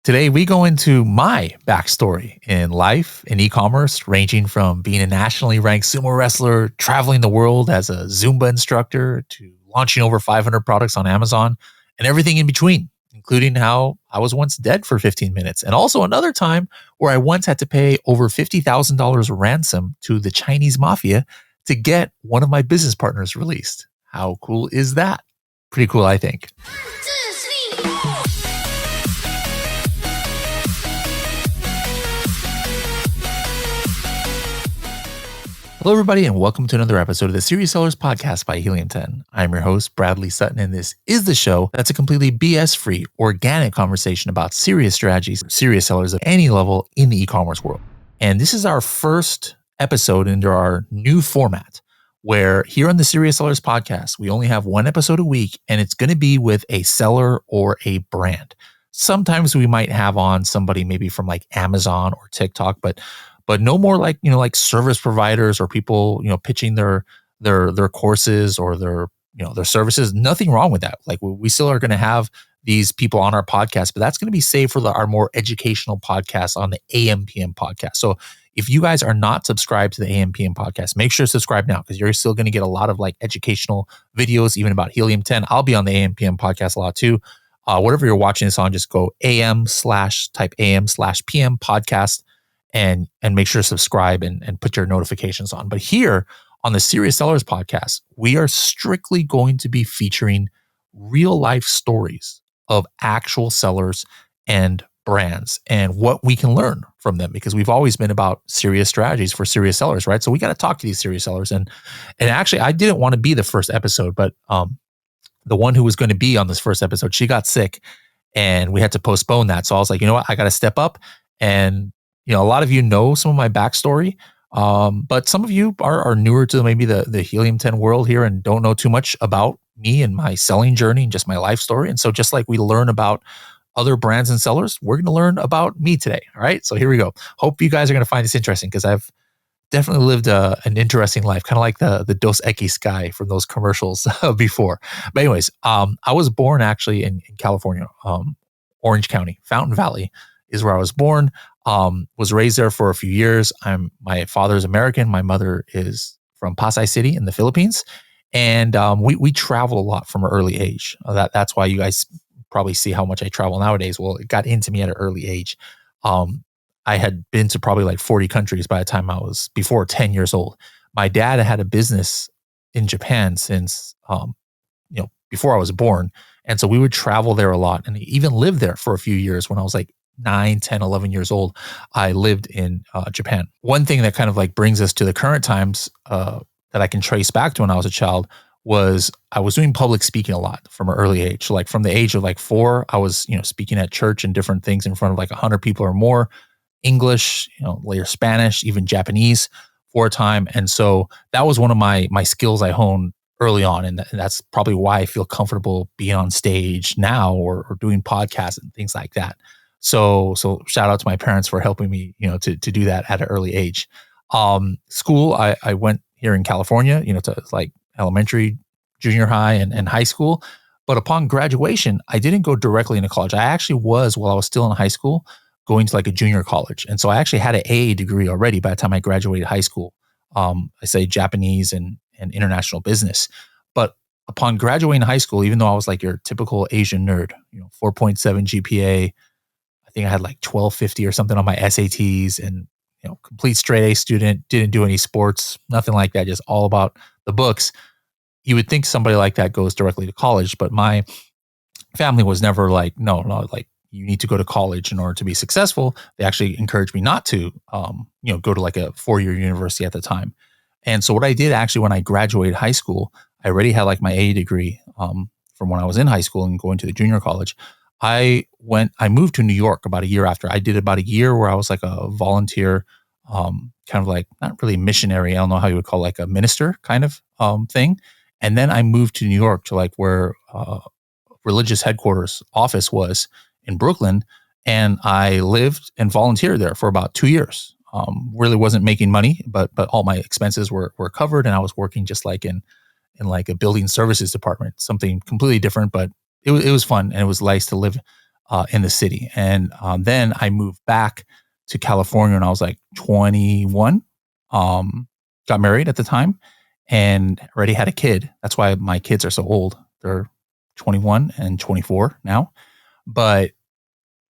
Today, we go into my backstory in life in e-commerce, ranging from being a nationally ranked sumo wrestler, traveling the world as a Zumba instructor, to launching over 500 products on Amazon, and everything in between, including how I was once dead for 15 minutes. And also another time where I once had to pay over $50,000 ransom to the Chinese Mafia to get one of my business partners released. How cool is that? Pretty cool, I think. Hello, everybody, and welcome to another episode of the Serious Sellers Podcast by Helium. I'm your host, Bradley Sutton, and this is the show that's a completely BS-free, organic conversation about serious strategies, serious sellers of any level in the e-commerce world. And this is our first episode into our new format, where here on the Serious Sellers Podcast, we only have one episode a week, and it's going to be with a seller or a brand. Sometimes we might have on somebody maybe from like Amazon or TikTok, but no more like, like service providers or people, pitching their courses or their services. Nothing wrong with that. Like we still are going to have these people on our podcast, but that's going to be saved for our more educational podcasts on the AM/PM podcast. So if you guys are not subscribed to the AM/PM podcast, make sure to subscribe now, because you're still going to get a lot of like educational videos, even about Helium 10. I'll be on the AM/PM podcast a lot too. Whatever you're watching this on, just go type AM/PM podcast. And make sure to subscribe and put your notifications on. But here on the Serious Sellers Podcast, we are strictly going to be featuring real life stories of actual sellers and brands and what we can learn from them, because we've always been about serious strategies for serious sellers, right? So we got to talk to these serious sellers. And actually, I didn't want to be the first episode, but the one who was going to be on this first episode, she got sick and we had to postpone that. So I was like, you know what, I got to step up. And a lot of you know some of my backstory, but some of you are newer to maybe the Helium 10 world here and don't know too much about me and my selling journey and just my life story. And so just like we learn about other brands and sellers, we're going to learn about me today. All right. So here we go. Hope you guys are going to find this interesting, because I've definitely lived an interesting life, kind of like the Dos Equis guy from those commercials before. But anyways, I was born actually in California, Orange County, Fountain Valley is where I was born. Was raised there for a few years. My father's American. My mother is from Pasay City in the Philippines. And we travel a lot from an early age. That's why you guys probably see how much I travel nowadays. Well, it got into me at an early age. I had been to probably like 40 countries by the time I was before 10 years old. My dad had a business in Japan since, before I was born. And so we would travel there a lot, and even lived there for a few years. When I was like 9, 10, 11 years old, I lived in Japan. One thing that kind of like brings us to the current times that I can trace back to when I was a child was I was doing public speaking a lot from an early age. So like from the age of like 4, I was, speaking at church and different things in front of like 100 people or more, English, later Spanish, even Japanese for a time. And so that was one of my skills I honed early on. And that's probably why I feel comfortable being on stage now or doing podcasts and things like that. So shout out to my parents for helping me, to do that at an early age. School, I went here in California, to like elementary, junior high, and high school. But upon graduation, I didn't go directly into college. I actually was, while I was still in high school, going to like a junior college. And so I actually had an AA degree already by the time I graduated high school. I say Japanese and international business. But upon graduating high school, even though I was like your typical Asian nerd, 4.7 GPA, I think I had like 1250 or something on my SATs, and complete straight A student, didn't do any sports, nothing like that, just all about the books. You would think somebody like that goes directly to college, but my family was never like, no, like you need to go to college in order to be successful. They actually encouraged me not to, go to like a 4-year university at the time. And so what I did actually when I graduated high school, I already had like my AA degree from when I was in high school and going to the junior college. I moved to New York about a year after. I did about a year where I was like a volunteer, kind of like, not really missionary, I don't know how you would call it, like a minister kind of thing. And then I moved to New York to like where religious headquarters office was in Brooklyn. And I lived and volunteered there for about 2 years. Really wasn't making money, but all my expenses were covered. And I was working just like in like a building services department, something completely different, but it was fun, and it was nice to live in the city. And then I moved back to California when I was like 21. Got married at the time and already had a kid. That's why my kids are so old. They're 21 and 24 now. But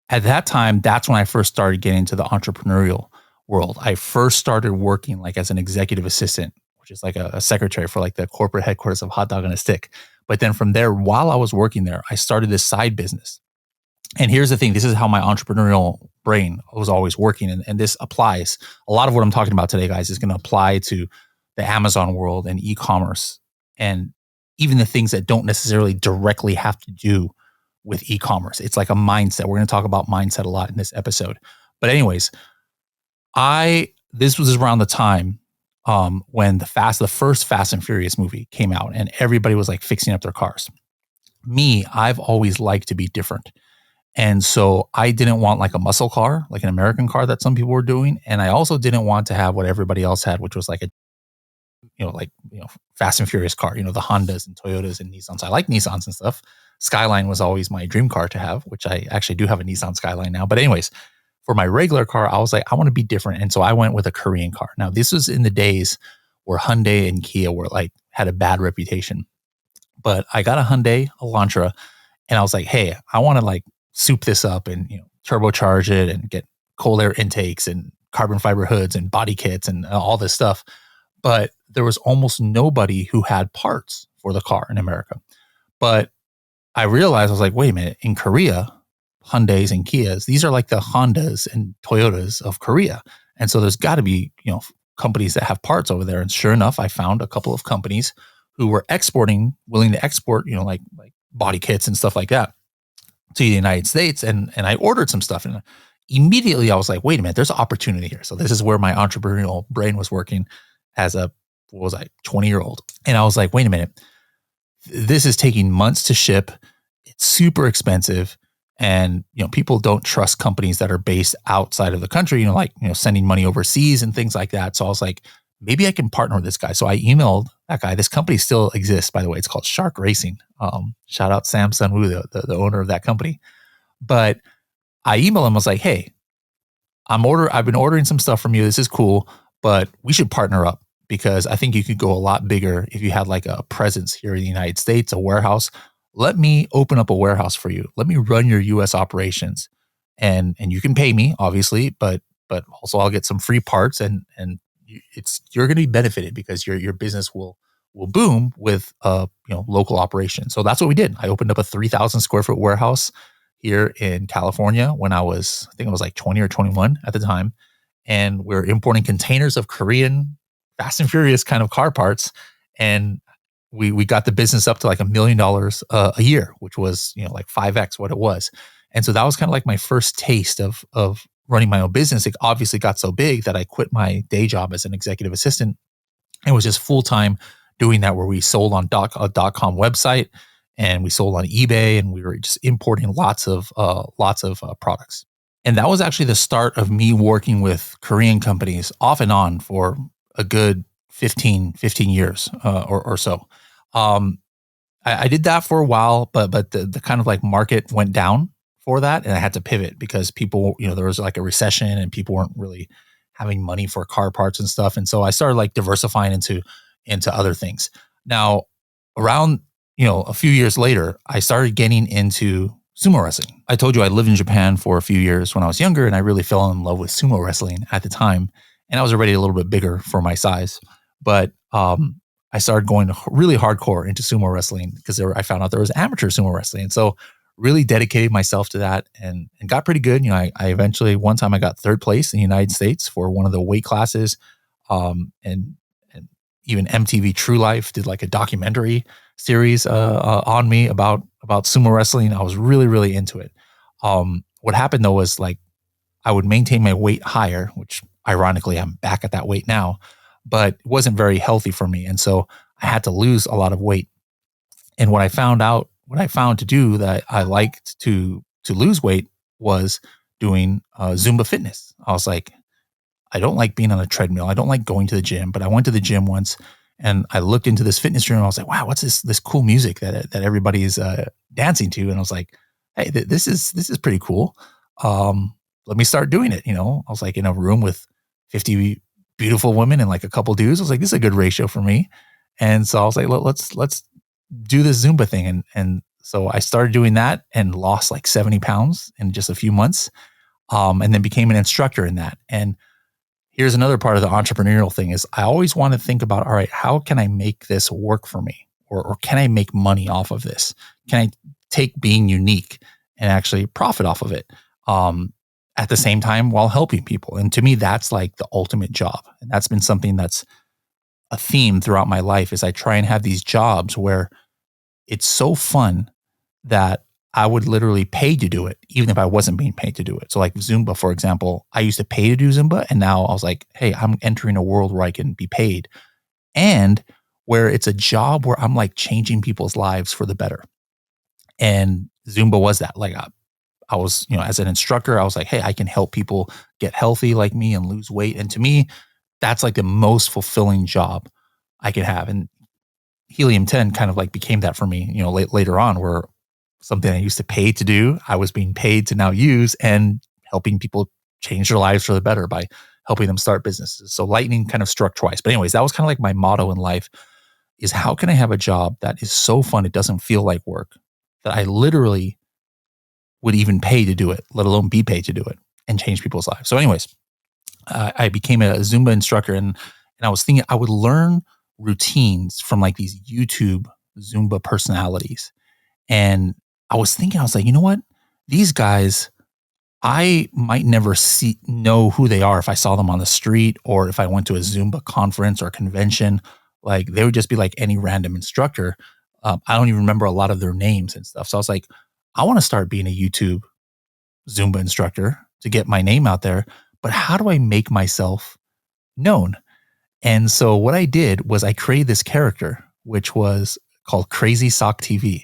at that time, that's when I first started getting into the entrepreneurial world. I first started working like as an executive assistant, which is like a secretary for like the corporate headquarters of Hot Dog on a Stick. But then from there, while I was working there, I started this side business. And here's the thing, this is how my entrepreneurial brain was always working. And this applies. A lot of what I'm talking about today, guys, is going to apply to the Amazon world and e-commerce and even the things that don't necessarily directly have to do with e-commerce. It's like a mindset. We're going to talk about mindset a lot in this episode. But anyways, this was around the time when the first Fast and Furious movie came out and everybody was like fixing up their cars. Me, I've always liked to be different. And so I didn't want like a muscle car, like an American car that some people were doing. And I also didn't want to have what everybody else had, which was like Fast and Furious car, the Hondas and Toyotas and Nissans. I like Nissans and stuff. Skyline was always my dream car to have, which I actually do have a Nissan Skyline now. But anyways, for my regular car, I was like, I want to be different. And so I went with a Korean car. Now, this was in the days where Hyundai and Kia had a bad reputation. But I got a Hyundai Elantra and I was like, hey, I want to like soup this up and turbocharge it and get cold air intakes and carbon fiber hoods and body kits and all this stuff. But there was almost nobody who had parts for the car in America. But I realized, I was like, wait a minute, in Korea, Hyundais and Kias, these are like the Hondas and Toyotas of Korea. And so there's got to be, companies that have parts over there. And sure enough, I found a couple of companies who were willing to export, like body kits and stuff like that to the United States. And I ordered some stuff and immediately I was like, wait a minute, there's opportunity here. So this is where my entrepreneurial brain was working as a, 20-year-old. And I was like, wait a minute, this is taking months to ship. It's super expensive. And, people don't trust companies that are based outside of the country, sending money overseas and things like that. So I was like, maybe I can partner with this guy. So I emailed that guy. This company still exists, by the way. It's called Shark Racing. Shout out Sam Sunwoo, the owner of that company. But I emailed him. I was like, hey, I've been ordering some stuff from you. This is cool, but we should partner up because I think you could go a lot bigger if you had like a presence here in the United States, a warehouse. Let me open up a warehouse for you. Let me run your US operations and you can pay me obviously, but also I'll get some free parts and you're going to be benefited because your business will boom with local operation. So that's what we did. I opened up a 3,000 square foot warehouse here in California when I think I was like 20 or 21 at the time. And we're importing containers of Korean Fast and Furious kind of car parts. And we got the business up to like $1 million a year, which was, like 5X what it was. And so that was kind of like my first taste of running my own business. It obviously got so big that I quit my day job as an executive assistant and was just full-time doing that, where we sold on a .com website and we sold on eBay and we were just importing lots of products. And that was actually the start of me working with Korean companies off and on for a good 15 years or so. I did that for a while, but the kind of like market went down for that. And I had to pivot because people, there was like a recession and people weren't really having money for car parts and stuff. And so I started like diversifying into other things. Now around, a few years later, I started getting into sumo wrestling. I told you I lived in Japan for a few years when I was younger, and I really fell in love with sumo wrestling at the time. And I was already a little bit bigger for my size, but I started going really hardcore into sumo wrestling because I found out there was amateur sumo wrestling. And so really dedicated myself to that and got pretty good. I eventually, one time I got third place in the United States for one of the weight classes. And even MTV True Life did like a documentary series on me about sumo wrestling. I was really, really into it. What happened though was like I would maintain my weight higher, which ironically I'm back at that weight now, but it wasn't very healthy for me. And so I had to lose a lot of weight. And what I found to do that I liked to lose weight was doing Zumba fitness. I was like, I don't like being on a treadmill. I don't like going to the gym, but I went to the gym once and I looked into this fitness room. And I was like, wow, what's this cool music that everybody is dancing to? And I was like, hey, this is pretty cool. Let me start doing it. I was like in a room with 50 beautiful women and like a couple dudes. I was like, this is a good ratio for me. And so I was like, let's do this Zumba thing. And so I started doing that and lost like 70 pounds in just a few months. And then became an instructor in that. And here's another part of the entrepreneurial thing is I always want to think about, all right, how can I make this work for me? Or can I make money off of this? Can I take being unique and actually profit off of it? At the same time while helping people. And to me, that's like the ultimate job. And that's been something that's a theme throughout my life is I try and have these jobs where it's so fun that I would literally pay to do it, even if I wasn't being paid to do it. So like Zumba, for example, I used to pay to do Zumba. And now I was like, hey, I'm entering a world where I can be paid and where it's a job where I'm like changing people's lives for the better. And Zumba was that. Like I was, as an instructor, I was like, hey, I can help people get healthy like me and lose weight. And to me, that's like the most fulfilling job I could have. And Helium 10 kind of like became that for me, later on, where something I used to pay to do, I was being paid to now use and helping people change their lives for the better by helping them start businesses. So lightning kind of struck twice. But anyways, that was kind of like my motto in life is how can I have a job that is so fun it doesn't feel like work, that I literally would even pay to do it, let alone be paid to do it and change people's lives. So anyways, I became a Zumba instructor and I was thinking I would learn routines from like these YouTube Zumba personalities. And I was thinking, I was like, you know what? These guys, I might never know who they are if I saw them on the street or if I went to a Zumba conference or convention. Like they would just be like any random instructor. I don't even remember a lot of their names and stuff. So I was like, I want to start being a YouTube Zumba instructor to get my name out there. But how do I make myself known? And so what I did was I created this character, which was called Crazy Sock TV.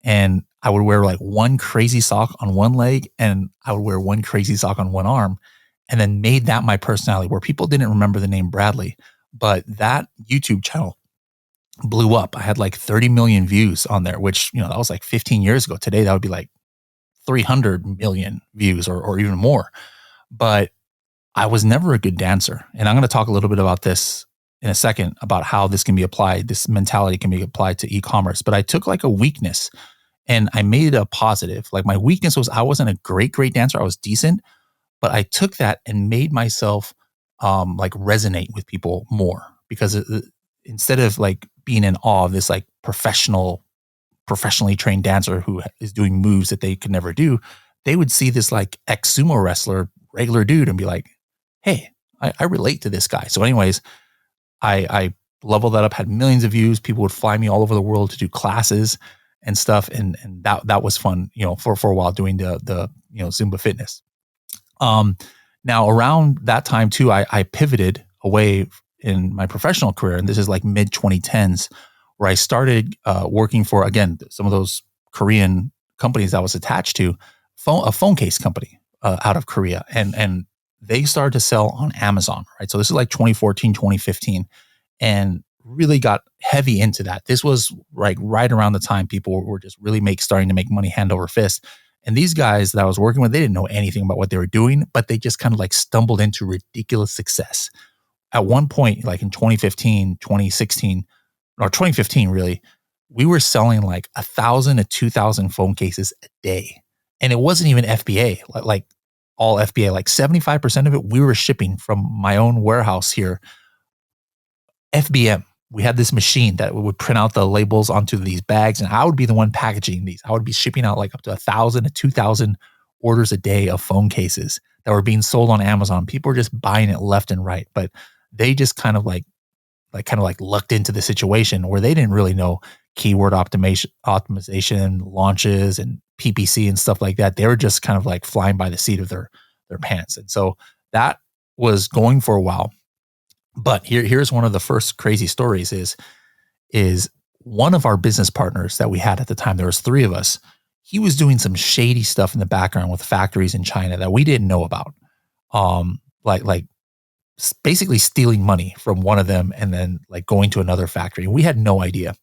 And I would wear like one crazy sock on one leg and I would wear one crazy sock on one arm and then made that my personality where people didn't remember the name Bradley. But that YouTube channel blew up. I had like 30 million views on there, which, that was like 15 years ago. Today, that would be like 300 million views or even more. But I was never a good dancer. And I'm going to talk a little bit about this in a second about how this can be applied. This mentality can be applied to e-commerce. But I took like a weakness and I made it a positive. Like my weakness was I wasn't a great dancer. I was decent, but I took that and made myself like resonate with people more because instead of like being in awe of this like professionally trained dancer who is doing moves that they could never do, they would see this like ex-sumo wrestler, regular dude and be like, hey, I relate to this guy. So anyways, I leveled that up, had millions of views. People would fly me all over the world to do classes and stuff. And that was fun, for a while doing the Zumba fitness. Now around that time too, I pivoted away in my professional career. And this is like mid 2010s where I started working for, again, some of those Korean companies I was attached to, a phone case company out of Korea. And they started to sell on Amazon, right? So this is like 2014, 2015, and really got heavy into that. This was like right around the time people were just really starting to make money hand over fist. And these guys that I was working with, they didn't know anything about what they were doing, but they just kind of like stumbled into ridiculous success. At one point, like in 2015, 2016, or 2015, really, we were selling like 1,000 to 2,000 phone cases a day. And it wasn't even FBA, like all FBA, like 75% of it, we were shipping from my own warehouse here. FBM, we had this machine that would print out the labels onto these bags, and I would be the one packaging these. I would be shipping out like up to 1,000 to 2,000 orders a day of phone cases that were being sold on Amazon. People were just buying it left and right, but they just kind of like lucked into the situation where they didn't really know keyword optimization, launches, and PPC and stuff like that. They were just kind of like flying by the seat of their pants, and so that was going for a while. But here's one of the first crazy stories is one of our business partners that we had at the time, there was three of us, he was doing some shady stuff in the background with factories in China that we didn't know about. Like basically stealing money from one of them and then like going to another factory. We had no idea.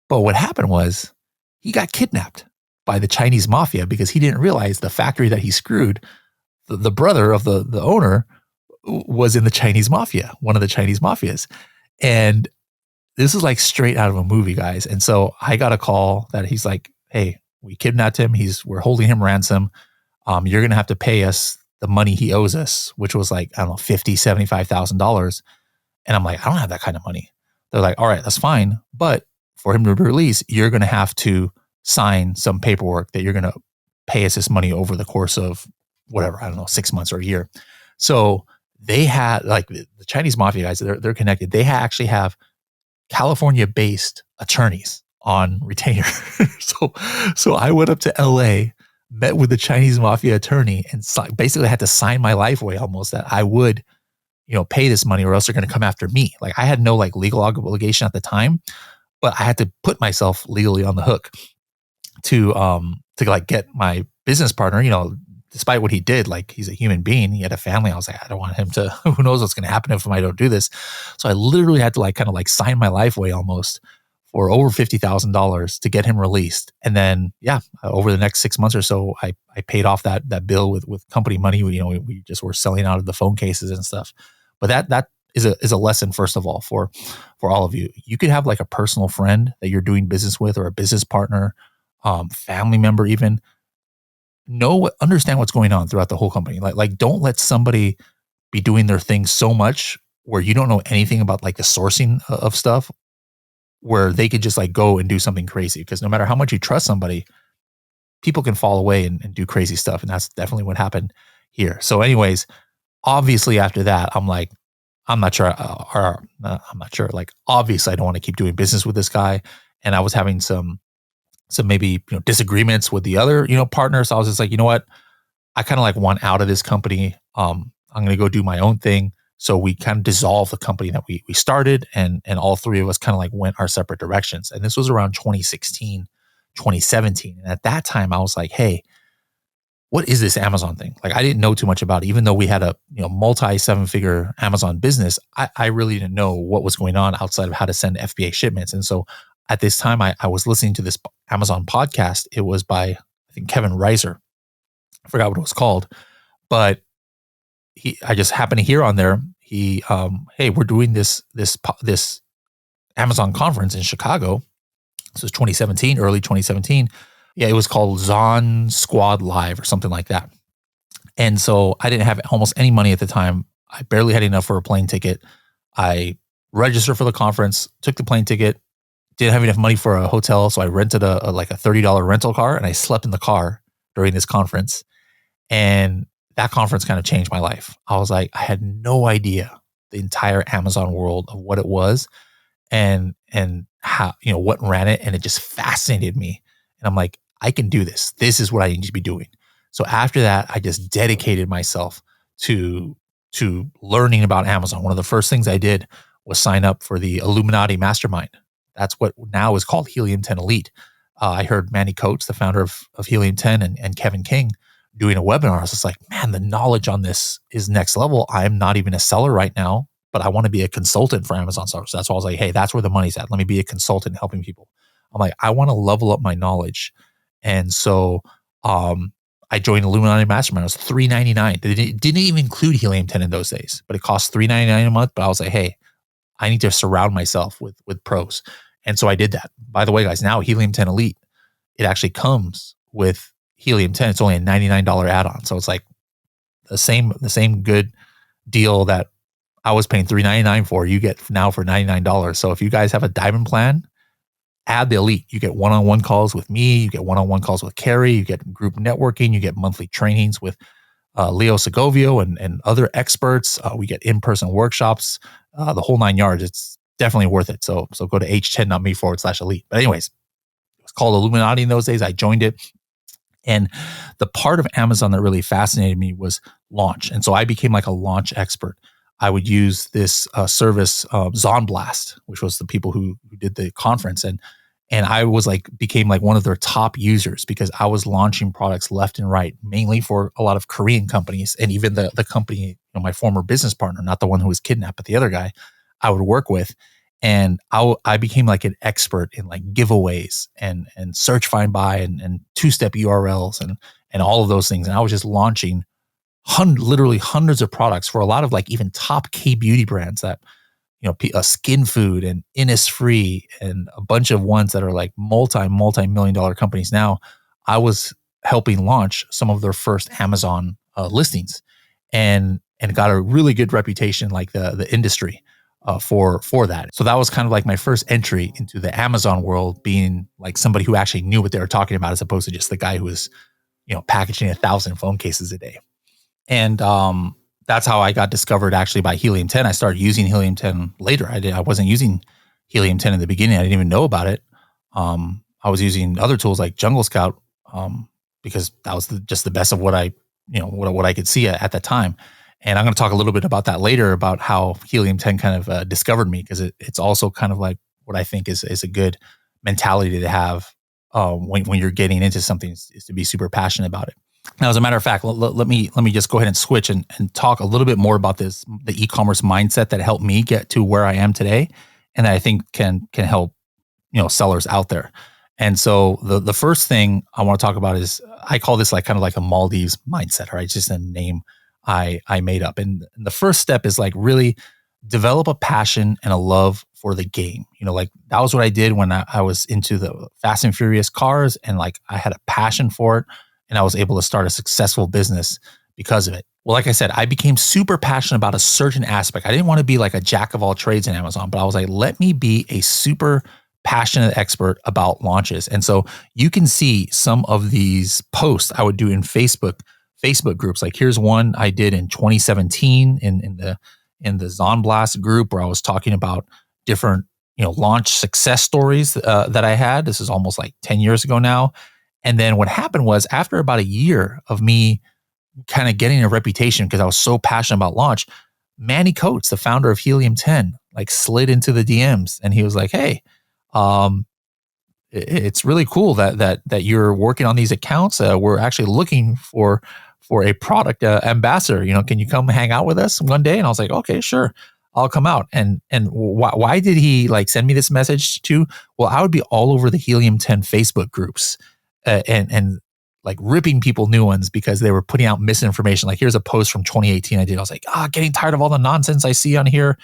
But what happened was he got kidnapped. by the Chinese Mafia because he didn't realize the factory that he screwed, the brother of the owner was in the Chinese Mafia, one of the Chinese Mafias. And this is like straight out of a movie, guys. And so I got a call that he's like, hey, we kidnapped him. We're holding him ransom. You're going to have to pay us the money he owes us, which was like, I don't know, $50,000, $75,000. And I'm like, I don't have that kind of money. They're like, all right, that's fine. But for him to be released, you're going to have to sign some paperwork that you're going to pay us this money over the course of whatever, I don't know, 6 months or a year. So they had like the Chinese Mafia guys, they're connected. They actually have California-based attorneys on retainer. So I went up to LA, met with the Chinese Mafia attorney, and basically had to sign my life away almost that I would, pay this money or else they're going to come after me. Like I had no like legal obligation at the time, but I had to put myself legally on the hook to like get my business partner, despite what he did, like he's a human being, he had a family. I was like, I don't want him to, who knows what's going to happen if I don't do this. So I literally had to like kind of like sign my life away almost for over $50,000 to get him released. And then, over the next 6 months or so, I paid off that bill with company money. We just were selling out of the phone cases and stuff. But that is a lesson, first of all, for all of you. You could have like a personal friend that you're doing business with or a business partner, family member even. Understand what's going on throughout the whole company. Like don't let somebody be doing their thing so much where you don't know anything about like the sourcing of stuff, where they could just like go and do something crazy. Because no matter how much you trust somebody, people can fall away and do crazy stuff. And that's definitely what happened here. So anyways, obviously after that, I'm like, I'm not sure. I'm not sure. Like, obviously I don't want to keep doing business with this guy. And I was having some maybe, disagreements with the other, partners. So I was just like, you know what? I kind of like want out of this company. I'm going to go do my own thing. So we kind of dissolved the company that we started, and all three of us kind of like went our separate directions. And this was around 2016, 2017. And at that time I was like, hey, what is this Amazon thing? Like I didn't know too much about it, even though we had a multi 7-figure Amazon business. I really didn't know what was going on outside of how to send FBA shipments. And so at this time, I was listening to this Amazon podcast. It was by, I think, Kevin Reiser. I forgot what it was called, but I just happened to hear on there. He, hey, we're doing this Amazon conference in Chicago. This was 2017, early 2017. Yeah, it was called Zon Squad Live or something like that. And so I didn't have almost any money at the time. I barely had enough for a plane ticket. I registered for the conference, took the plane ticket, didn't have enough money for a hotel. So I rented a $30 rental car, and I slept in the car during this conference. And that conference kind of changed my life. I was like, I had no idea the entire Amazon world of what it was and how, what ran it. And it just fascinated me. And I'm like, I can do this. This is what I need to be doing. So after that, I just dedicated myself to learning about Amazon. One of the first things I did was sign up for the Illuminati Mastermind. That's what now is called Helium 10 Elite. I heard Manny Coates, the founder of Helium 10, and Kevin King doing a webinar. I was just like, man, the knowledge on this is next level. I'm not even a seller right now, but I want to be a consultant for Amazon sellers. So that's why I was like, hey, that's where the money's at. Let me be a consultant helping people. I'm like, I want to level up my knowledge. And so I joined Illuminati Mastermind. It was $3.99. It didn't even include Helium 10 in those days, but it cost $3.99 a month. But I was like, hey, I need to surround myself with pros. And so I did that. By the way, guys, now Helium 10 Elite, it actually comes with Helium 10. It's only a $99 add-on. So it's like the same good deal that I was paying $3.99 for, you get now for $99. So if you guys have a diamond plan, add the Elite. You get one-on-one calls with me. You get one-on-one calls with Carrie. You get group networking. You get monthly trainings with Leo Segovio and other experts. We get in-person workshops, the whole 9 yards. It's definitely worth it. So go to h10.me/elite. But anyways, it was called Illuminati in those days. I joined it. And the part of Amazon that really fascinated me was launch. And so I became like a launch expert. I would use this service, Zonblast, which was the people who did the conference. And I was became one of their top users because I was launching products left and right, mainly for a lot of Korean companies. And even the company, my former business partner, not the one who was kidnapped, but the other guy I would work with. And I became like an expert in like giveaways and search, find, buy, and two-step URLs and all of those things. And I was just launching literally hundreds of products for a lot of like even top K beauty brands that, Skin Food and Innisfree and a bunch of ones that are like multi-million dollar companies now. I was helping launch some of their first Amazon listings, and got a really good reputation, like the industry for that. So that was kind of like my first entry into the Amazon world, being like somebody who actually knew what they were talking about, as opposed to just the guy who was, packaging 1,000 phone cases a day. And that's how I got discovered actually by Helium 10. I started using Helium 10 later. I wasn't using Helium 10 in the beginning. I didn't even know about it. I was using other tools like Jungle Scout, because that was just the best of what what I could see at that time. And I'm going to talk a little bit about that later, about how Helium 10 kind of discovered me, because it's also kind of like what I think is a good mentality to have when you're getting into something, is to be super passionate about it. Now, as a matter of fact, let me just go ahead and switch and talk a little bit more about the e-commerce mindset that helped me get to where I am today, and that I think can help sellers out there. And so the first thing I want to talk about is, I call this like kind of like a Maldives mindset, right? It's just a name I made up. And the first step is like really develop a passion and a love for the game. Like that was what I did when I was into the Fast and Furious cars, and like I had a passion for it, and I was able to start a successful business because of it. Well, like I said, I became super passionate about a certain aspect. I didn't want to be like a jack of all trades in Amazon, but I was like, let me be a super passionate expert about launches. And so you can see some of these posts I would do in Facebook groups. Like here's one I did in 2017 in the Zonblast group, where I was talking about different launch success stories that I had. This is almost like 10 years ago now. And then what happened was, after about a year of me kind of getting a reputation because I was so passionate about launch, Manny Coates, the founder of Helium 10, like slid into the DMs, and he was like, "Hey, it's really cool that you're working on these accounts. We're actually looking for a product ambassador. Can you come hang out with us one day?" And I was like, "Okay, sure, I'll come out." And why did he like send me this message too? Well, I would be all over the Helium 10 Facebook groups, and like ripping people new ones because they were putting out misinformation. Like here's a post from 2018 I did. I was like, getting tired of all the nonsense I see on here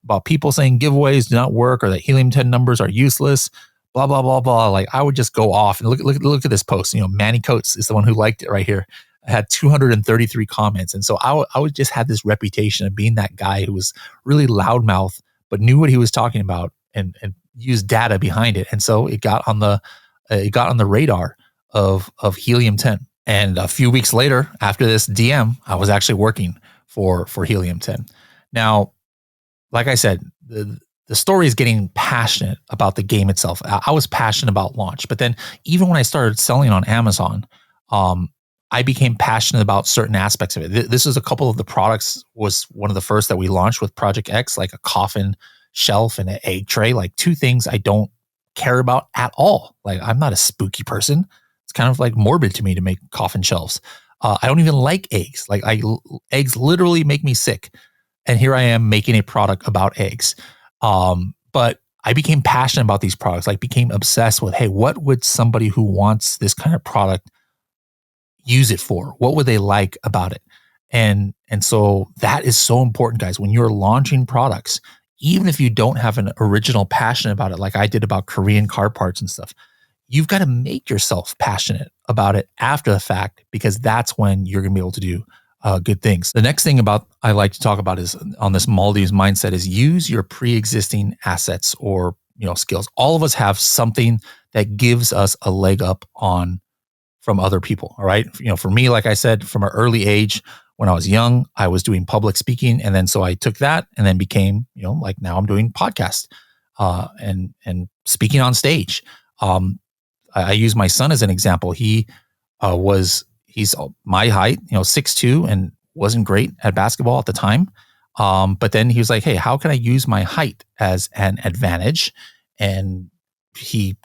about people saying giveaways do not work, or that Helium 10 numbers are useless, blah, blah, blah, blah. Like I would just go off and look at this post. Manny Coates is the one who liked it right here. I had 233 comments. And so I would just have this reputation of being that guy who was really loudmouth, but knew what he was talking about and used data behind it. And so it got on the radar of Helium 10. And a few weeks later, after this DM, I was actually working for Helium 10. Now, like I said, the story is getting passionate about the game itself. I was passionate about launch, but then even when I started selling on Amazon, I became passionate about certain aspects of it. This is a couple of the products, was one of the first that we launched with Project X, like a coffin shelf and an egg tray, like two things I don't care about at all. Like I'm not a spooky person. It's kind of like morbid to me to make coffin shelves. I don't even like eggs. Like eggs literally make me sick. And here I am making a product about eggs. But I became passionate about these products, like became obsessed with, hey, what would somebody who wants this kind of product use it for? What would they like about it? And so that is so important, guys. When you're launching products, even if you don't have an original passion about it, like I did about Korean car parts and stuff, you've got to make yourself passionate about it after the fact, because that's when you're going to be able to do good things. The next thing I like to talk about is on this Maldives mindset is use your pre-existing assets or skills. All of us have something that gives us a leg up on from other people. All right. For me, like I said, from an early age, when I was young, I was doing public speaking. And then so I took that and then became, like now I'm doing podcasts and speaking on stage. I use my son as an example. He's my height, 6'2", and wasn't great at basketball at the time. But then he was like, hey, how can I use my height as an advantage? And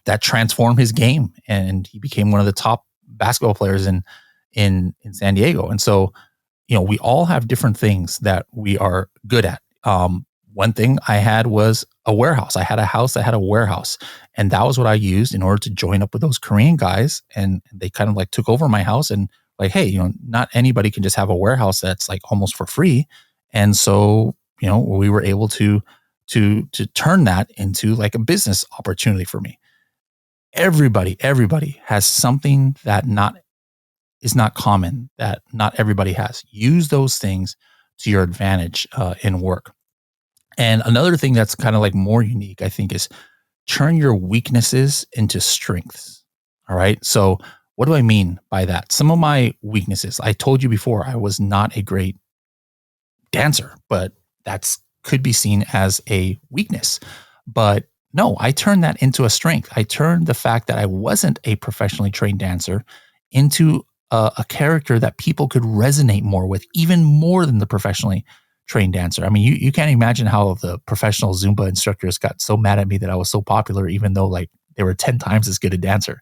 that transformed his game, and he became one of the top basketball players in San Diego. And so, we all have different things that we are good at. one thing I had was a warehouse. I had a house that had a warehouse. And that was what I used in order to join up with those Korean guys. And they kind of like took over my house and like, hey, not anybody can just have a warehouse that's like almost for free. And so, we were able to turn that into like a business opportunity for me. Everybody has something that is not common, that not everybody has. Use those things to your advantage in work. And another thing that's kind of like more unique, I think, is turn your weaknesses into strengths. All right. So what do I mean by that? Some of my weaknesses, I told you before, I was not a great dancer, but that's could be seen as a weakness. But no, I turned that into a strength. I turned the fact that I wasn't a professionally trained dancer into a character that people could resonate more with, even more than the professionally trained dancer. I mean, you can't imagine how the professional Zumba instructors got so mad at me that I was so popular, even though like they were 10 times as good a dancer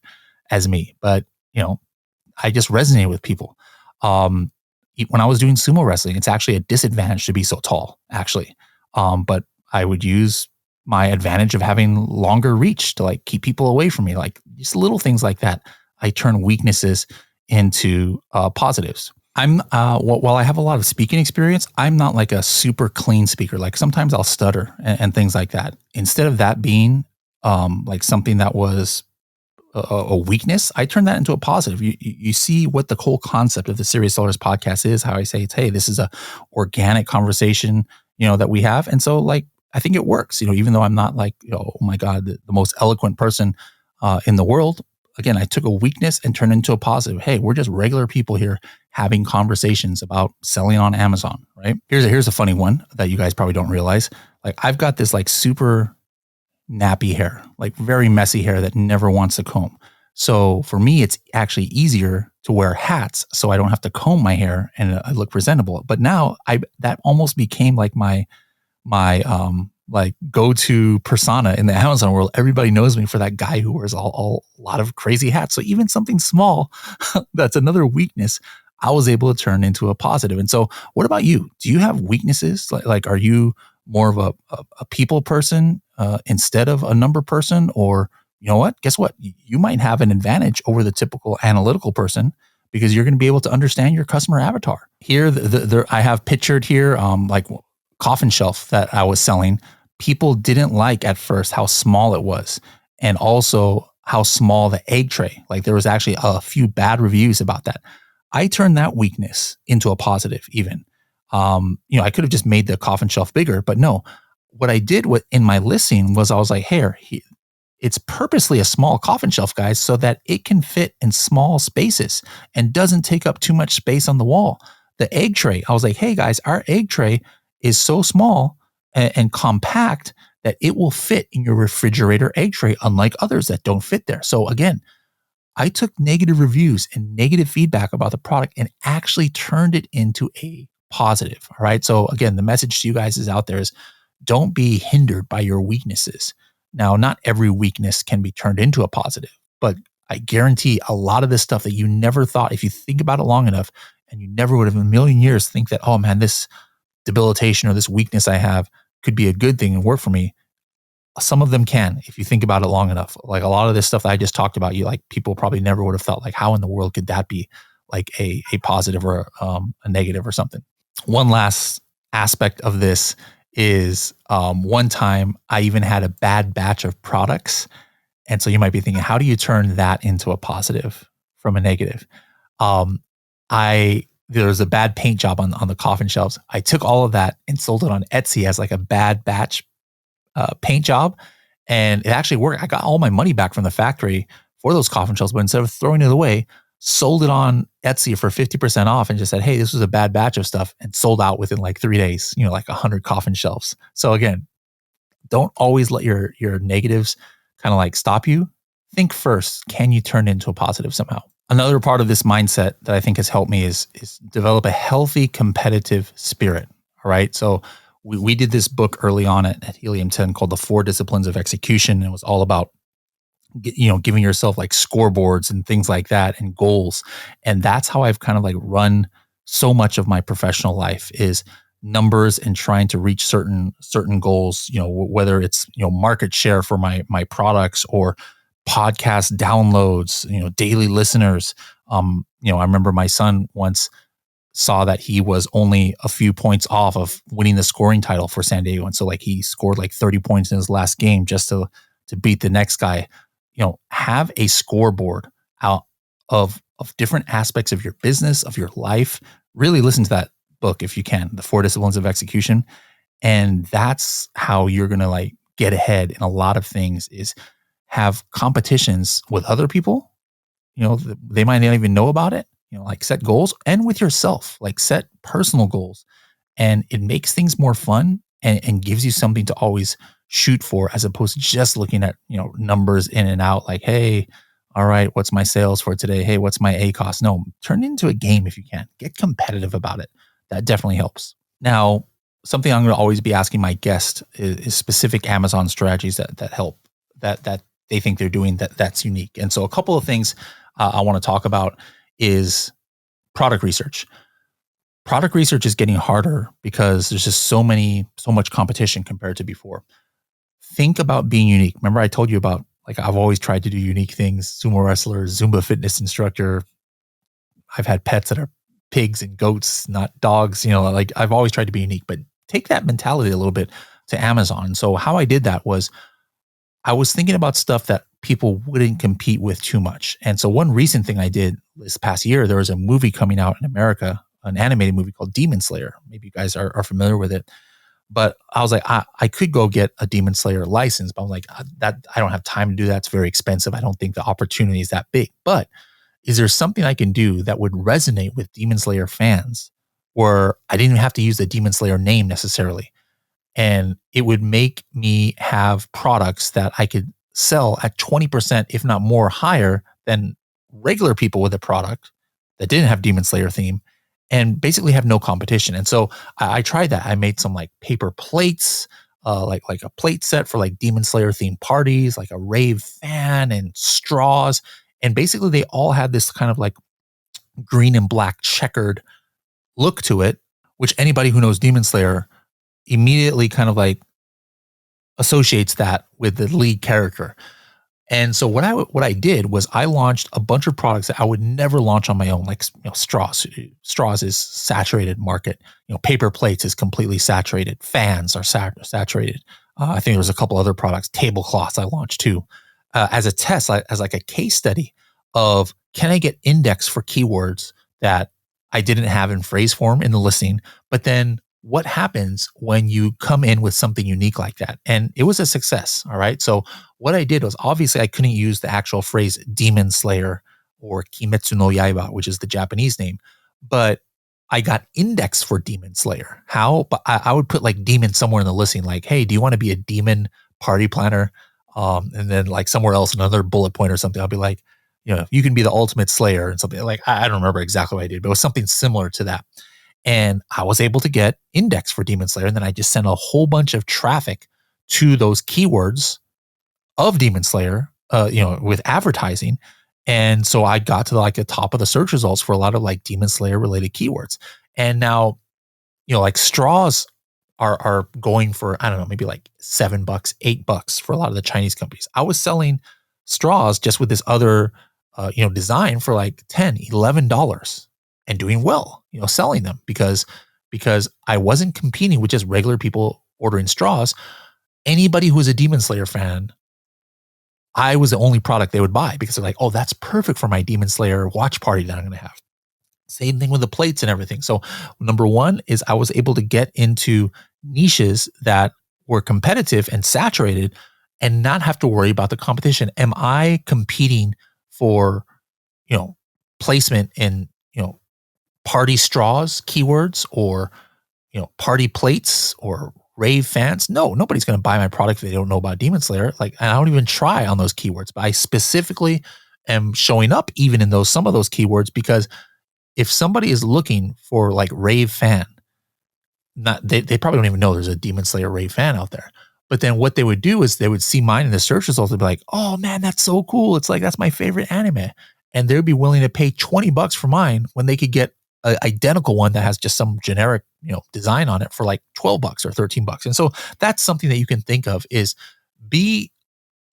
as me. But, I just resonated with people. When I was doing sumo wrestling, it's actually a disadvantage to be so tall, actually. But I would use my advantage of having longer reach to like keep people away from me, like just little things like that. I turn weaknesses into positives. While I have a lot of speaking experience, I'm not like a super clean speaker. Like sometimes I'll stutter and things like that. Instead of that being like something that was a weakness, I turn that into a positive. You see what the whole concept of the Serious Sellers podcast is, how I say it's, hey, this is a organic conversation, that we have. And so like, I think it works, even though I'm not like, oh my God, the most eloquent person in the world. Again, I took a weakness and turned it into a positive. Hey, we're just regular people here having conversations about selling on Amazon, right? Here's a funny one that you guys probably don't realize. Like I've got this like super nappy hair, like very messy hair that never wants to comb. So for me, it's actually easier to wear hats so I don't have to comb my hair and I look presentable. But now that almost became like my like go-to persona in the Amazon world. Everybody knows me for that guy who wears a lot of crazy hats. So even something small, that's another weakness, I was able to turn into a positive. And so what about you? Do you have weaknesses? Like are you more of a people person instead of a number person? Or you know what? Guess what? You might have an advantage over the typical analytical person because you're going to be able to understand your customer avatar. Here, I have pictured here like coffin shelf that I was selling. People didn't like at first how small it was, and also how small the egg tray. Like there was actually a few bad reviews about that. I turned that weakness into a positive. Even, I could have just made the coffin shelf bigger, but no. What I did in my listing was I was like, hey, it's purposely a small coffin shelf, guys, so that it can fit in small spaces and doesn't take up too much space on the wall. The egg tray, I was like, hey guys, our egg tray is so small and compact that it will fit in your refrigerator egg tray, unlike others that don't fit there. So again, I took negative reviews and negative feedback about the product and actually turned it into a positive. All right. So again, the message to you guys is out there is don't be hindered by your weaknesses. Now, not every weakness can be turned into a positive, but I guarantee a lot of this stuff that you never thought, if you think about it long enough, and you never would have in a million years think that, oh man, this debilitation or this weakness I have could be a good thing and work for me. Some of them can, if you think about it long enough. Like a lot of this stuff that I just talked about, people probably never would have thought like, how in the world could that be like a positive or a negative or something? One last aspect of this is one time I even had a bad batch of products. And so you might be thinking, how do you turn that into a positive from a negative? There was a bad paint job on the coffin shelves. I took all of that and sold it on Etsy as like a bad batch paint job. And it actually worked. I got all my money back from the factory for those coffin shelves, but instead of throwing it away, sold it on Etsy for 50% off and just said, hey, this was a bad batch of stuff, and sold out within like 3 days, like 100 coffin shelves. So again, don't always let your negatives kind of like stop you. Think first, can you turn it into a positive somehow? Another part of this mindset that I think has helped me is develop a healthy competitive spirit. All right. So we did this book early on at Helium 10 called The 4 Disciplines of Execution. And it was all about, giving yourself like scoreboards and things like that and goals. And that's how I've kind of like run so much of my professional life, is numbers and trying to reach certain goals, whether it's, market share for my products or podcast downloads, daily listeners. I remember my son once saw that he was only a few points off of winning the scoring title for San Diego. And so like he scored like 30 points in his last game just to beat the next guy. Have a scoreboard out of different aspects of your business, of your life. Really listen to that book if you can, The 4 Disciplines of Execution. And that's how you're going to like get ahead in a lot of things, is have competitions with other people. They might not even know about it. Like set goals, and with yourself, like set personal goals, and it makes things more fun and gives you something to always shoot for, as opposed to just looking at, numbers in and out. Like, hey, all right, what's my sales for today? Hey, what's my ACoS? No, turn it into a game if you can. Get competitive about it. That definitely helps. Now, something I'm going to always be asking my guest is specific Amazon strategies that help, that they think they're doing that's unique. And so a couple of things I want to talk about is product research. Product research is getting harder because there's just so much competition compared to before. Think about being unique. Remember I told you about, like, I've always tried to do unique things. Sumo wrestler, Zumba fitness instructor. I've had pets that are pigs and goats, not dogs. Like I've always tried to be unique, but take that mentality a little bit to Amazon. So how I did that was I was thinking about stuff that people wouldn't compete with too much. And so one recent thing I did this past year, there was a movie coming out in America, an animated movie called Demon Slayer. Maybe you guys are familiar with it. But I was like, I could go get a Demon Slayer license, but I'm like, that I don't have time to do that. It's very expensive. I don't think the opportunity is that big. But is there something I can do that would resonate with Demon Slayer fans, where I didn't have to use the Demon Slayer name necessarily? And it would make me have products that I could sell at 20%, if not more, higher than regular people with a product that didn't have Demon Slayer theme, and basically have no competition. And so I tried that. I made some like paper plates, like a plate set for like Demon Slayer themed parties, like a rave fan and straws. And basically they all had this kind of like green and black checkered look to it, which anybody who knows Demon Slayer immediately kind of like associates that with the lead character. And so what I did was I launched a bunch of products that I would never launch on my own, like straws. Straws is saturated market. Paper plates is completely saturated. Fans are saturated. I think there was a couple other products. Tablecloths I launched too, as a test, as like a case study of, can I get index for keywords that I didn't have in phrase form in the listing, but then what happens when you come in with something unique like that? And it was a success. All right. So what I did was, obviously I couldn't use the actual phrase Demon Slayer or Kimetsu no Yaiba, which is the Japanese name, but I got index for Demon Slayer. How? But I would put like demon somewhere in the listing, like, hey, do you want to be a demon party planner? And then like somewhere else, another bullet point or something, I'll be like, you can be the ultimate slayer and something like, I don't remember exactly what I did, but it was something similar to that. And I was able to get index for Demon Slayer. And then I just sent a whole bunch of traffic to those keywords of Demon Slayer, with advertising. And so I got to like the top of the search results for a lot of like Demon Slayer related keywords. And now, like straws are going for, I don't know, maybe like $7, $8 for a lot of the Chinese companies. I was selling straws just with this other, design for like $10, $11 and doing well, selling them because I wasn't competing with just regular people ordering straws. Anybody who was a Demon Slayer fan, I was the only product they would buy, because they're like, oh, that's perfect for my Demon Slayer watch party that I'm going to have. Same thing with the plates and everything. So number one is I was able to get into niches that were competitive and saturated and not have to worry about the competition. Am I competing for, placement in, party straws keywords, or, party plates, or rave fans? No, nobody's going to buy my product if they don't know about Demon Slayer. Like, and I don't even try on those keywords, but I specifically am showing up even in some of those keywords, because if somebody is looking for like rave fan, they probably don't even know there's a Demon Slayer rave fan out there. But then what they would do is they would see mine in the search results and be like, oh man, that's so cool. It's like, that's my favorite anime. And they'd be willing to pay $20 for mine when they could get an identical one that has just some generic, design on it for like $12 or $13. And so that's something that you can think of is be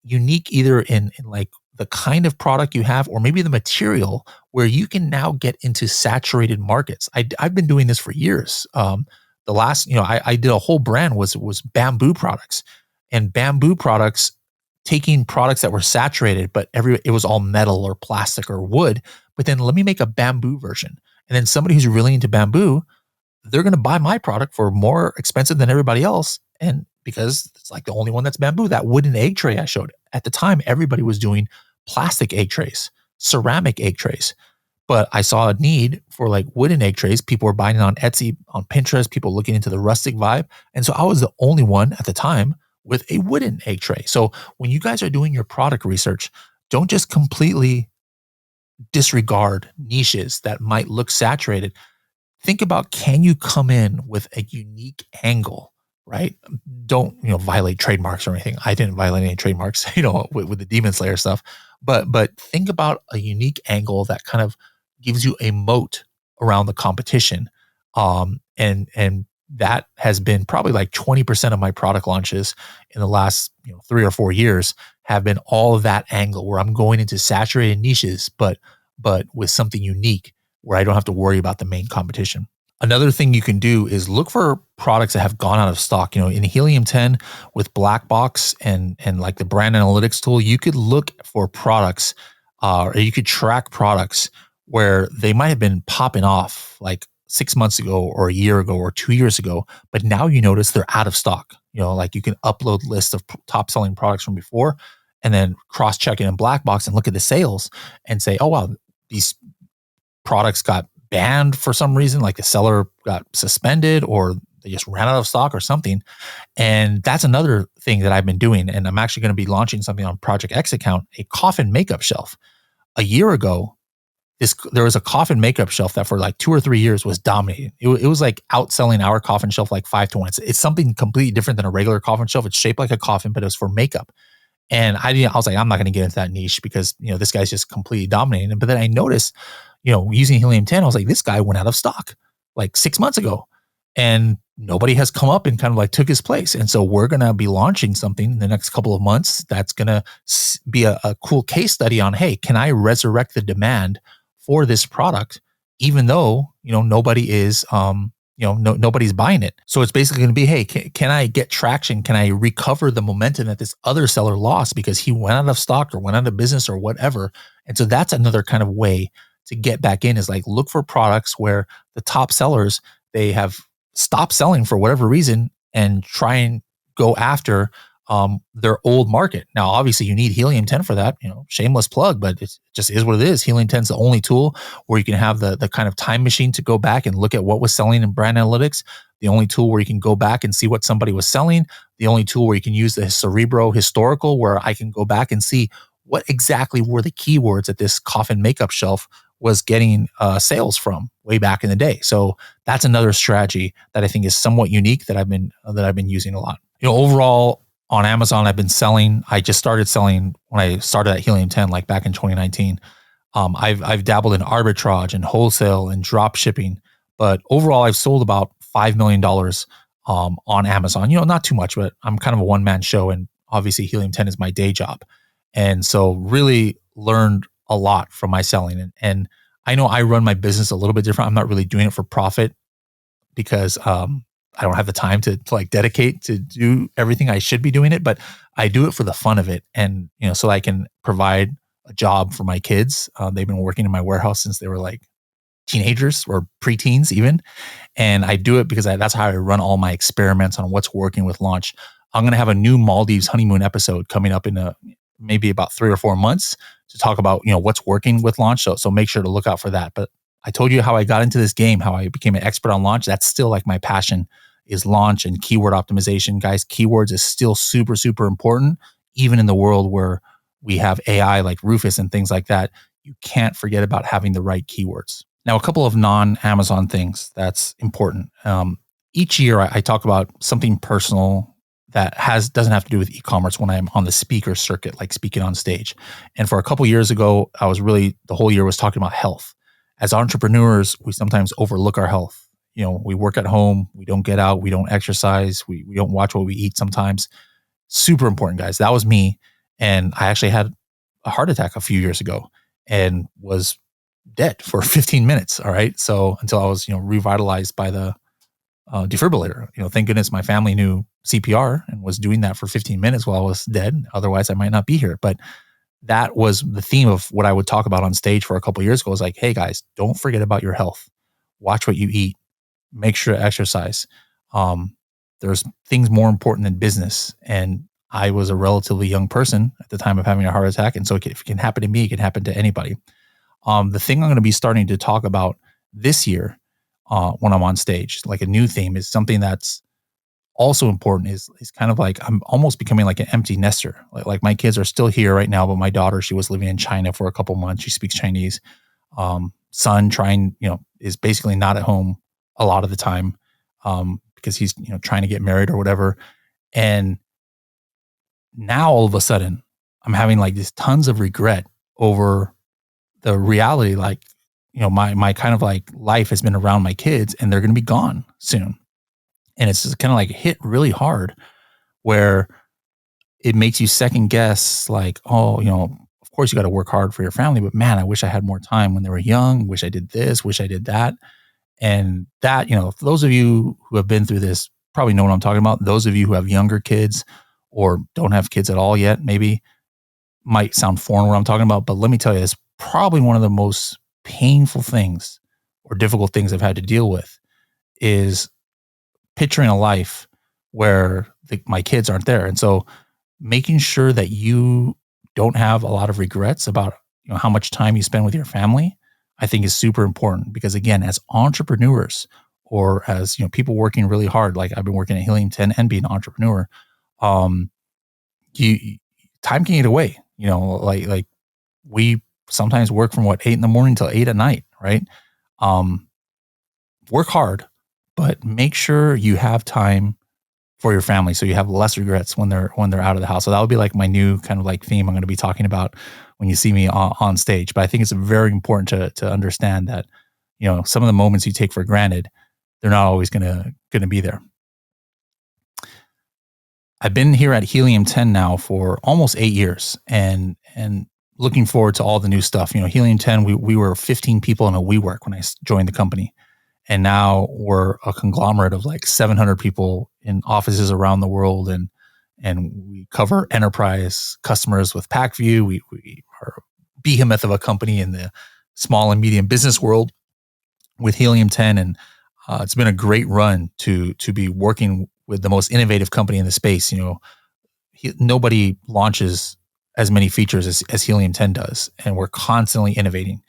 unique either in like the kind of product you have or maybe the material where you can now get into saturated markets. I've been doing this for years. The last, I did a whole brand was bamboo products, and bamboo products, taking products that were saturated, but it was all metal or plastic or wood. But then let me make a bamboo version. And then somebody who's really into bamboo, they're going to buy my product for more expensive than everybody else. And because it's like the only one that's bamboo, that wooden egg tray I showed at the time, everybody was doing plastic egg trays, ceramic egg trays. But I saw a need for like wooden egg trays. People were buying it on Etsy, on Pinterest, people looking into the rustic vibe. And so I was the only one at the time with a wooden egg tray. So when you guys are doing your product research, don't just completely disregard niches that might look saturated. Think about, can you come in with a unique angle, right? Don't, violate trademarks or anything. I didn't violate any trademarks, with the Demon Slayer stuff, but think about a unique angle that kind of gives you a moat around the competition. And that has been probably like 20% of my product launches in the last, 3 or 4 years have been all of that angle where I'm going into saturated niches, but with something unique where I don't have to worry about the main competition. Another thing you can do is look for products that have gone out of stock. In Helium 10 with Black Box and like the brand analytics tool, you could look for products or you could track products where they might have been popping off like 6 months ago or a year ago or 2 years ago, but now you notice they're out of stock. Like you can upload lists of top selling products from before and then cross-check it in Black Box and look at the sales and say, oh, wow, these products got banned for some reason, like the seller got suspended or they just ran out of stock or something. And that's another thing that I've been doing. And I'm actually going to be launching something on Project X account, a coffin makeup shelf. A year ago, there was a coffin makeup shelf that for like 2 or 3 years was dominating. It was like outselling our coffin shelf like 5-1. It's something completely different than a regular coffin shelf. It's shaped like a coffin, but it was for makeup. And I was like, I'm not going to get into that niche because, this guy's just completely dominating. But then I noticed, using Helium 10, I was like, this guy went out of stock like 6 months ago and nobody has come up and kind of like took his place. And so we're going to be launching something in the next couple of months that's going to be a cool case study on, hey, can I resurrect the demand for this product, even though, nobody is, nobody's buying it. So it's basically going to be, hey, can I get traction? Can I recover the momentum that this other seller lost because he went out of stock or went out of business or whatever? And so that's another kind of way to get back in, is like look for products where the top sellers, they have stopped selling for whatever reason and try and go after their old market. Now, obviously you need Helium 10 for that, shameless plug, but it just is what it is. Helium 10 is the only tool where you can have the kind of time machine to go back and look at what was selling in brand analytics. The only tool where you can go back and see what somebody was selling. The only tool where you can use the Cerebro historical, where I can go back and see what exactly were the keywords that this coffin makeup shelf was getting sales from way back in the day. So that's another strategy that I think is somewhat unique that I've been using a lot. Overall, on Amazon, I've been selling. I just started selling when I started at Helium 10, like back in 2019. I've dabbled in arbitrage and wholesale and drop shipping, but overall, I've sold about $5 million on Amazon. Not too much, but I'm kind of a one-man show, and obviously Helium 10 is my day job, and so really learned a lot from my selling. And I know I run my business a little bit different. I'm not really doing it for profit because I don't have the time to like dedicate to do everything I should be doing it, but I do it for the fun of it. And, so I can provide a job for my kids. They've been working in my warehouse since they were like teenagers or preteens even. And I do it because that's how I run all my experiments on what's working with launch. I'm going to have a new Maldives honeymoon episode coming up in maybe about 3 or 4 months to talk about, what's working with launch. So make sure to look out for that. But I told you how I got into this game, how I became an expert on launch. That's still like my passion, is launch and keyword optimization. Guys, keywords is still super, super important. Even in the world where we have AI like Rufus and things like that, you can't forget about having the right keywords. Now, a couple of non-Amazon things that's important. Each year I talk about something personal that doesn't have to do with e-commerce when I'm on the speaker circuit, like speaking on stage. And for a couple years ago, the whole year was talking about health. as entrepreneurs, we sometimes overlook our health. We work at home, we don't get out, we don't exercise, we don't watch what we eat sometimes. Super important, guys. That was me. And I actually had a heart attack a few years ago and was dead for 15 minutes. All right. So until I was, revitalized by the defibrillator. Thank goodness my family knew CPR and was doing that for 15 minutes while I was dead. Otherwise, I might not be here. But that was the theme of what I would talk about on stage for a couple of years ago. Was like, hey guys, don't forget about your health. Watch what you eat. Make sure to exercise. There's things more important than business. And I was a relatively young person at the time of having a heart attack. And so if it can happen to me, it can happen to anybody. The thing I'm going to be starting to talk about this year when I'm on stage, like a new theme, is something that's also important is kind of like I'm almost becoming like an empty nester. Like my kids are still here right now, but my daughter, she was living in China for a couple months. She speaks Chinese. Son is basically not at home a lot of the time because he's, trying to get married or whatever. And now all of a sudden I'm having like this tons of regret over the reality. Like, my kind of like life has been around my kids and they're going to be gone soon. And it's just kind of like hit really hard where it makes you second guess like, oh, of course you got to work hard for your family, but man, I wish I had more time when they were young. Wish I did this, wish I did that. And that, for those of you who have been through this, probably know what I'm talking about. Those of you who have younger kids or don't have kids at all yet, maybe might sound foreign what I'm talking about. But let me tell you, it's probably one of the most painful things or difficult things I've had to deal with is picturing a life where my kids aren't there. And so making sure that you don't have a lot of regrets about how much time you spend with your family, I think is super important. Because again, as entrepreneurs or as people working really hard, like I've been working at Helium 10 and being an entrepreneur, you time can get away. Like we sometimes work from 8 a.m. till 8 p.m, right? Work hard, but make sure you have time for your family so you have less regrets when they're out of the house. So that would be like my new kind of like theme I'm going to be talking about when you see me on stage. But I think it's very important to understand that, some of the moments you take for granted, they're not always going to be there. I've been here at Helium 10 now for almost 8 years and looking forward to all the new stuff. Helium 10, we were 15 people in a WeWork when I joined the company. And now we're a conglomerate of like 700 people in offices around the world. And we cover enterprise customers with PackView. We are a behemoth of a company in the small and medium business world with Helium 10. And it's been a great run to be working with the most innovative company in the space. Nobody launches as many features as Helium 10 does. And we're constantly innovating.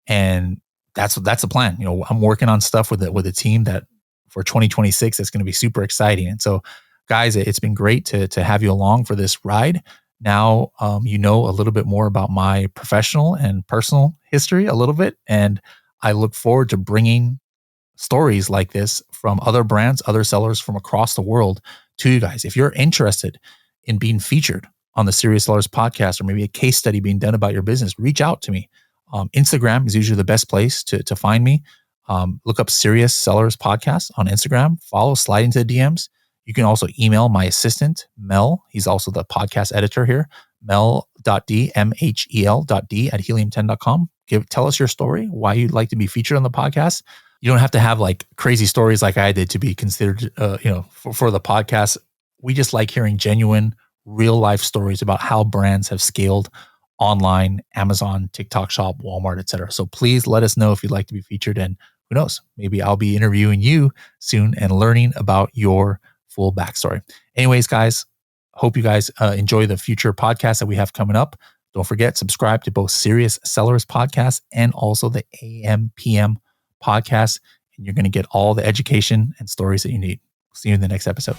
And that's the plan. I'm working on stuff with a team that for 2026, that's going to be super exciting. And so guys, it's been great to have you along for this ride. Now, a little bit more about my professional and personal history a little bit. And I look forward to bringing stories like this from other brands, other sellers from across the world to you guys. If you're interested in being featured on the Serious Sellers podcast, or maybe a case study being done about your business, reach out to me. Instagram is usually the best place to find me. Look up Serious Sellers Podcast on Instagram. Follow, slide into the DMs. You can also email my assistant, Mel. He's also the podcast editor here, mel.d, mhel.d at helium10.com. Tell us your story, why you'd like to be featured on the podcast. You don't have to have like crazy stories like I did to be considered, for the podcast. We just like hearing genuine, real life stories about how brands have scaled online, Amazon, TikTok Shop, Walmart, etc. So please let us know if you'd like to be featured, and who knows, maybe I'll be interviewing you soon and learning about your full backstory. Anyways, guys, hope you guys enjoy the future podcasts that we have coming up. Don't forget, subscribe to both Serious Sellers Podcast and also the AM PM podcast, and you're going to get all the education and stories that you need. See you in the next episode.